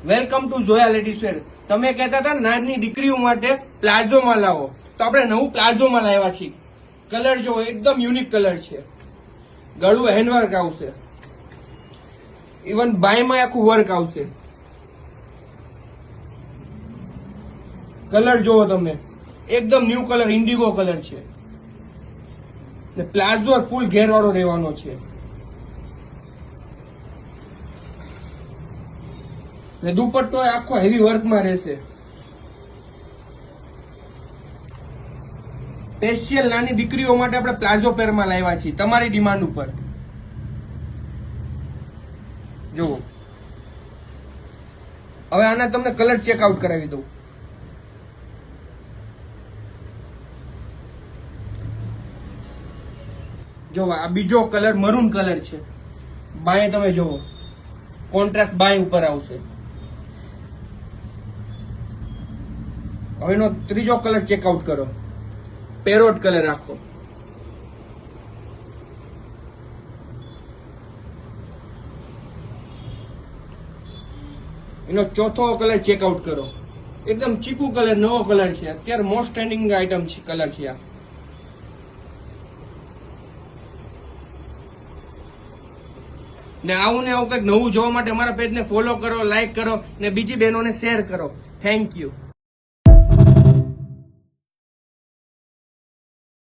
Welcome to જોયા ladies wear. તમે કહેતા હતા નાની દીકરીઓ માટે પ્લાઝોમાં લાવો, તો આપણે નવું પ્લાઝોમાં લાવ્યા છીએ. કલર જો એકદમ યુનિક કલર છે, ગળું હેન્ડવર્ક આવશે, ઇવન બાયમાં આખું વર્ક આવશે. કલર જોવો તમે, એકદમ ન્યુ કલર, ઇન્ડિગો કલર છે ને પ્લાઝો ફૂલ ઘેરવાળો રહેવાનો છે ને દુપટ્ટો આખો હેવી વર્કમાં રહેશે. સ્પેશિયલ નાની દીકરીઓ માટે આપણે પ્લાઝો પેરમાં લાવ્યા છીએ તમારી ડિમાન્ડ ઉપર. જુઓ, હવે આના તમને કલર ચેકઆઉટ કરાવી દઉં. જો આ બીજો કલર મરૂન કલર છે, બાય તમે જુઓ કોન્ટ્રાસ્ટ બાય ઉપર આવશે. હવે એનો ત્રીજો કલર ચેકઆઉટ કરો, પેરોટ કલર રાખો. એનો ચોથો કલર ચેકઆઉટ કરો, એકદમ ચીકુ કલર, નવો કલર છે, અત્યારે મોસ્ટ ટ્રેન્ડિંગ આઈટમ છે, કલર છે આ. ને આવું ને આવું કંઈક નવું જોવા માટે અમારા પેજને ફોલો કરો, લાઈક કરો ને બીજી બહેનોને શેર કરો. Thank you.